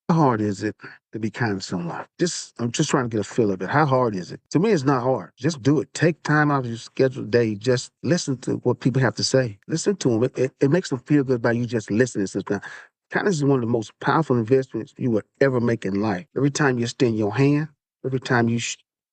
How hard is it to be kind to someone? I'm just trying to get a feel of it. How hard is it? To me, it's not hard. Just do it. Take time out of your scheduled day. Just listen to what people have to say. Listen to them. It makes them feel good by you just listening. Sometimes kindness is one of the most powerful investments you will ever make in life. Every time you extend your hand, every time you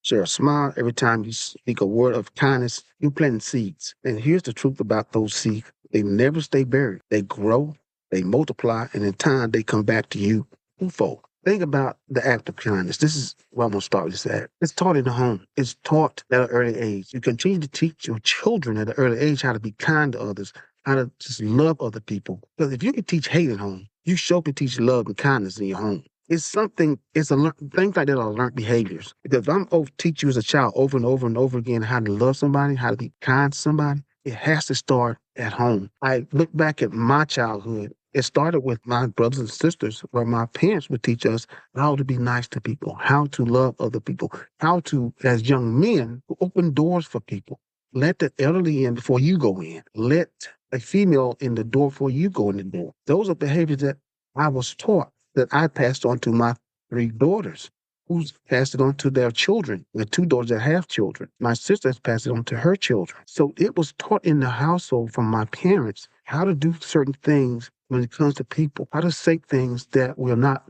share a smile, every time you speak a word of kindness, you're planting seeds. And here's the truth about those seeds: they never stay buried. They grow, they multiply, and in time they come back to you twofold. Think about the act of kindness. This is where I'm going to start this at. It's taught in the home. It's taught at an early age. You continue to teach your children at an early age how to be kind to others, how to just love other people. Because if you can teach hate at home, you sure can teach love and kindness in your home. It's something, things like that are learned behaviors. Because if I'm over teach you as a child over and over and over again how to love somebody, how to be kind to somebody, it has to start at home. I look back at my childhood. It started with my brothers and sisters, where my parents would teach us how to be nice to people, how to love other people, how to, as young men, open doors for people. Let the elderly in before you go in. Let a female in the door before you go in the door. Those are behaviors that I was taught, that I passed on to my three daughters, who's passed it on to their children, the two daughters that have children. My sister has passed it on to her children. So it was taught in the household from my parents how to do certain things when it comes to people, how to say things that will not,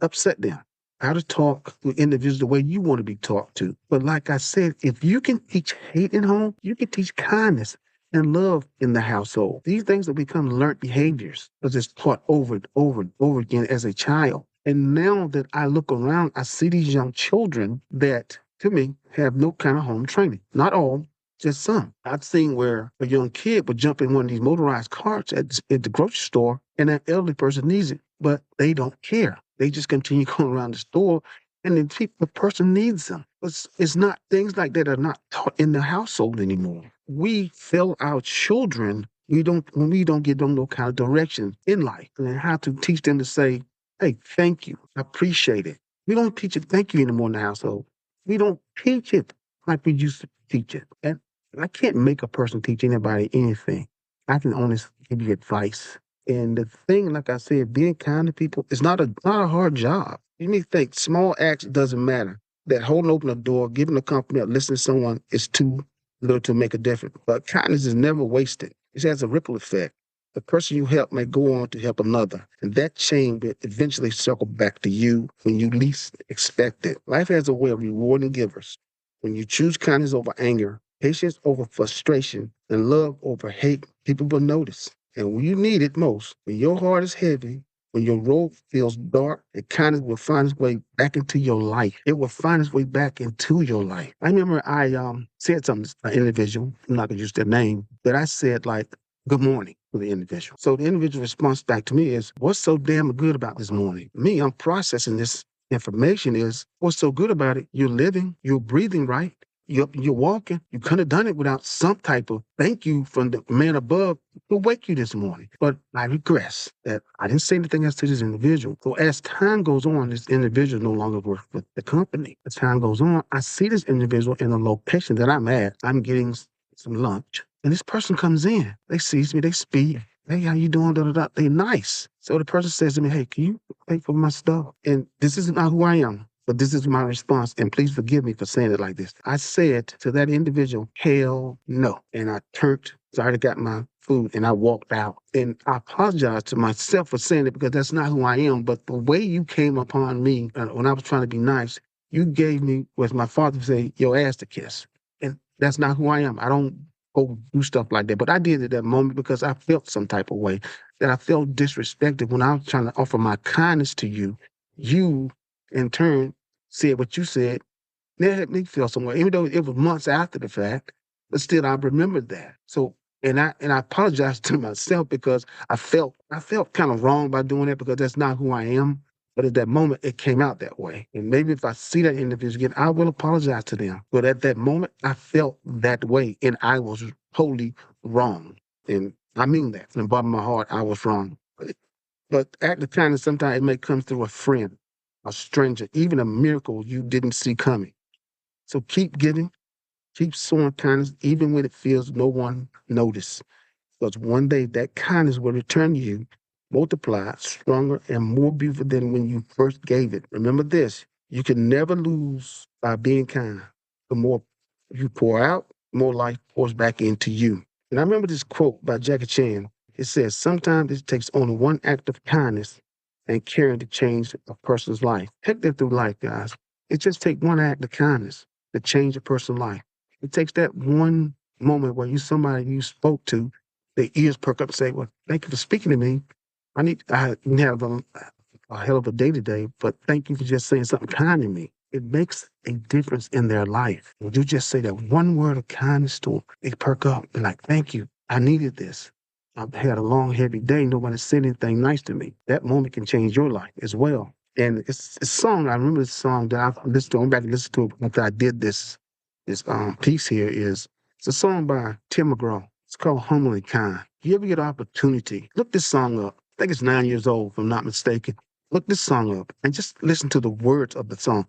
upset them, how to talk to individuals the way you want to be talked to. But like I said, if you can teach hate in home, you can teach kindness and love in the household. These things will become learned behaviors because it's taught over and over and over again as a child. And now that I look around, I see these young children that, to me, have no kind of home training. Not all, just some. I've seen where a young kid would jump in one of these motorized carts at the grocery store, and that elderly person needs it, but they don't care. They just continue going around the store, and the person needs them. It's not, things like that are not taught in the household anymore. We fail our children. When we don't give them no kind of direction in life, and how to teach them to say, "Hey, thank you, I appreciate it." We don't teach it thank you anymore in the household. We don't teach it like we used to teach it. And I can't make a person teach anybody anything. I can only give you advice. And the thing, like I said, being kind to people is not a hard job. You may think small acts doesn't matter. That holding open a door, giving a compliment, listening to someone is too little to make a difference. But kindness is never wasted. It has a ripple effect. The person you help may go on to help another, and that chain will eventually circle back to you when you least expect it. Life has a way of rewarding givers. When you choose kindness over anger, patience over frustration, and love over hate, people will notice. And when you need it most, when your heart is heavy, when your road feels dark, it kindness will find its way back into your life. It will find its way back into your life. I remember I said something to an individual, I'm not gonna use their name, but I said like, "Good morning" to the individual. So the individual response back to me is, "What's so damn good about this morning?" Me, I'm processing this information is, what's so good about it? You're living, you're breathing right, you're walking. You could have done it without some type of thank you from the man above to wake you this morning. But I regress that I didn't say anything else to this individual. So as time goes on, this individual no longer works with the company. As time goes on, I see this individual in a location that I'm at. I'm getting some lunch. And this person comes in. They sees me, they speak. "Hey, how you doing?" Da, da, da. They nice. So the person says to me, "Hey, can you pay for my stuff?" And this is not who I am, but this is my response. And please forgive me for saying it like this. I said to that individual, "Hell no." And I turned, so I already got my food, and I walked out. And I apologize to myself for saying it because that's not who I am. But the way you came upon me when I was trying to be nice, you gave me, as my father would say, your ass to kiss. And that's not who I am. I don't go do stuff like that. But I did at that moment because I felt some type of way, that I felt disrespected when I was trying to offer my kindness to you. You, in turn, said what you said. That had me feel some way, even though it was months after the fact. But still, I remembered that. So, and I apologized to myself because I felt kind of wrong by doing that because that's not who I am. But at that moment, it came out that way. And maybe if I see that individual again, I will apologize to them. But at that moment, I felt that way, and I was totally wrong. And I mean that from the bottom of my heart, I was wrong. But act of kindness, sometimes it may come through a friend, a stranger, even a miracle you didn't see coming. So keep giving, keep showing kindness, even when it feels no one noticed. Because one day that kindness will return to you, multiplied, stronger, and more beautiful than when you first gave it. Remember this, you can never lose by being kind. The more you pour out, more life pours back into you. And I remember this quote by Jackie Chan. It says, sometimes it takes only one act of kindness and caring to change a person's life. Take that through life, guys. It just takes one act of kindness to change a person's life. It takes that one moment where you somebody you spoke to, their ears perk up and say, well, thank you for speaking to me. I have a hell of a day today, but thank you for just saying something kind to me. It makes a difference in their life. When you just say that one word of kindness to them, they perk up and like, thank you. I needed this. I've had a long, heavy day. Nobody said anything nice to me. That moment can change your life as well. And it's a song. I remember this song that I listened to. I went back and listened to it after I did this piece here. It's a song by Tim McGraw. It's called Humble and Kind. If you ever get an opportunity, look this song up. I think it's 9 years old, if I'm not mistaken. Look this song up and just listen to the words of the song.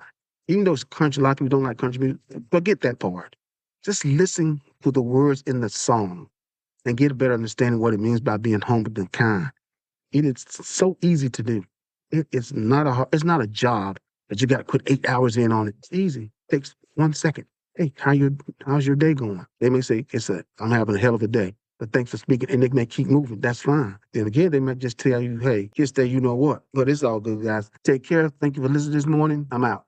Even though it's country, a lot of people don't like country music. Forget that part. Just listen to the words in the song and get a better understanding of what it means by being humble and kind. It is so easy to do. It's not a job that you got to put 8 hours in on it. It's easy. It takes 1 second. Hey, how's your day going? They may say, I'm having a hell of a day, but thanks for speaking. And they may keep moving. That's fine. Then again, they might just tell you, hey, just that you know what. But it's all good, guys. Take care. Thank you for listening this morning. I'm out.